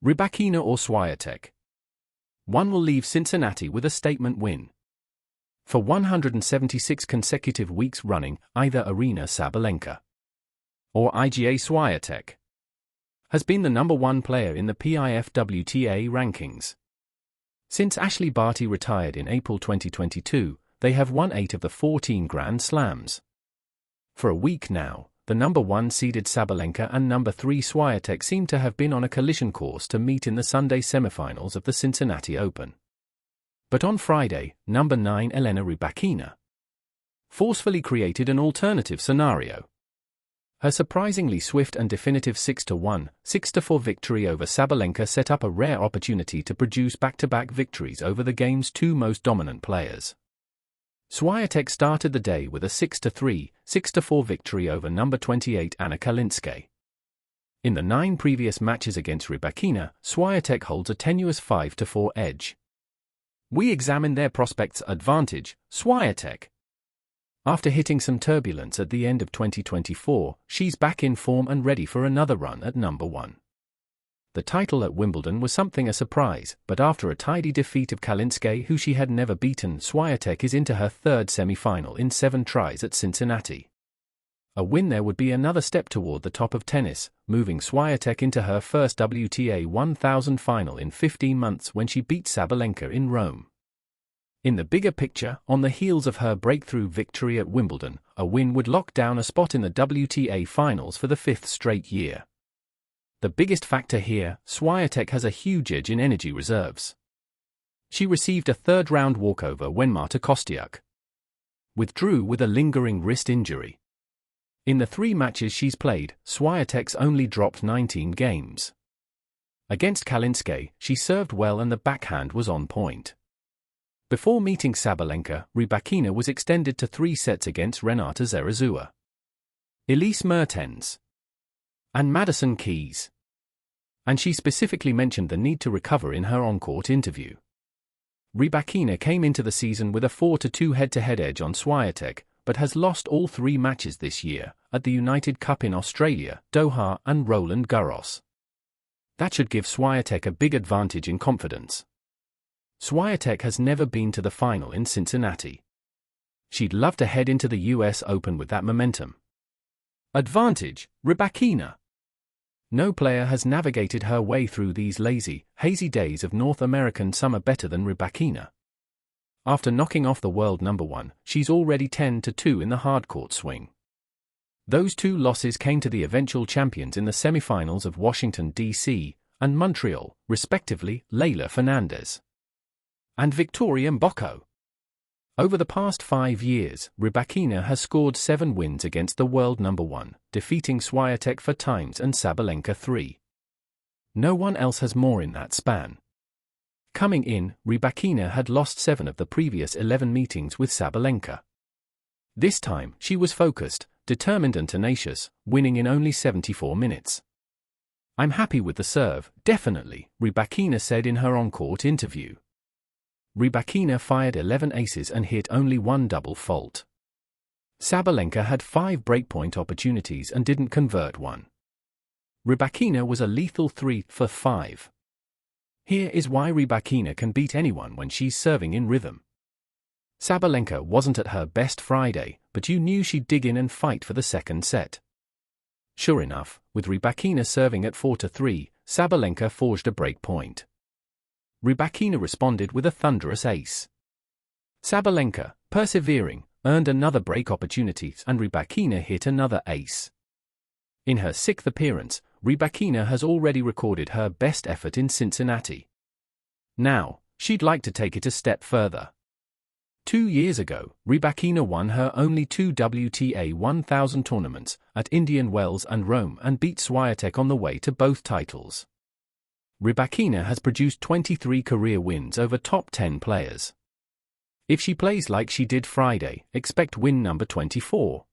Rybakina or Swiatek? One will leave Cincinnati with a statement win. For 176 consecutive weeks running, either Aryna Sabalenka or Iga Swiatek has been the #1 player in the PIF WTA rankings. Since Ashley Barty retired in April 2022, they have won 8 of the 14 Grand Slams. For a week now, the #1 seeded Sabalenka and #3 Swiatek seem to have been on a collision course to meet in the Sunday semifinals of the Cincinnati Open. But on Friday, #9 Elena Rybakina forcefully created an alternative scenario. Her surprisingly swift and definitive 6-1, 6-4 victory over Sabalenka set up a rare opportunity to produce back-to-back victories over the game's two most dominant players. Swiatek started the day with a 6-3, 6-4 victory over #28 Anna Kalinske. In the 9 previous matches against Rybakina, Swiatek holds a tenuous 5-4 edge. We examine their prospects advantage. Swiatek. After hitting some turbulence at the end of 2024, she's back in form and ready for another run at #1. The title at Wimbledon was something a surprise, but after a tidy defeat of Kalinske, who she had never beaten, Swiatek is into her 3rd semi-final in 7 tries at Cincinnati. A win there would be another step toward the top of tennis, moving Swiatek into her first WTA 1000 final in 15 months when she beat Sabalenka in Rome. In the bigger picture, on the heels of her breakthrough victory at Wimbledon, a win would lock down a spot in the WTA finals for the 5th straight year. The biggest factor here, Swiatek has a huge edge in energy reserves. She received a 3rd-round walkover when Marta Kostyuk withdrew with a lingering wrist injury. In the 3 matches she's played, Swiatek's only dropped 19 games. Against Kalinske, she served well and the backhand was on point. Before meeting Sabalenka, Rybakina was extended to 3 sets against Renata Zarazua, Elise Mertens, and Madison Keys. And she specifically mentioned the need to recover in her on-court interview. Rybakina came into the season with a 4-2 head-to-head edge on Swiatek, but has lost all 3 matches this year, at the United Cup in Australia, Doha, and Roland Garros. That should give Swiatek a big advantage in confidence. Swiatek has never been to the final in Cincinnati. She'd love to head into the US Open with that momentum. Advantage, Rybakina. No player has navigated her way through these lazy, hazy days of North American summer better than Rybakina. After knocking off the world #1, she's already 10-2 in the hardcourt swing. Those 2 losses came to the eventual champions in the semifinals of Washington, D.C., and Montreal, respectively, Leylah Fernandez and Victoria Mboko. Over the past 5 years, Rybakina has scored 7 wins against the world #1, defeating Swiatek 4 times and Sabalenka 3. No one else has more in that span. Coming in, Rybakina had lost 7 of the previous 11 meetings with Sabalenka. This time, she was focused, determined and tenacious, winning in only 74 minutes. "I'm happy with the serve, definitely," Rybakina said in her on-court interview. Rybakina fired 11 aces and hit only 1 double fault. Sabalenka had 5 breakpoint opportunities and didn't convert 1. Rybakina was a lethal 3 for 5. Here is why Rybakina can beat anyone when she's serving in rhythm. Sabalenka wasn't at her best Friday, but you knew she'd dig in and fight for the 2nd set. Sure enough, with Rybakina serving at 4-3, Sabalenka forged a break point. Rybakina responded with a thunderous ace. Sabalenka, persevering, earned another break opportunity and Rybakina hit another ace. In her 6th appearance, Rybakina has already recorded her best effort in Cincinnati. Now, she'd like to take it a step further. 2 years ago, Rybakina won her only 2 WTA 1000 tournaments, at Indian Wells and Rome, and beat Swiatek on the way to both titles. Rybakina has produced 23 career wins over top 10 players. If she plays like she did Friday, expect win number 24.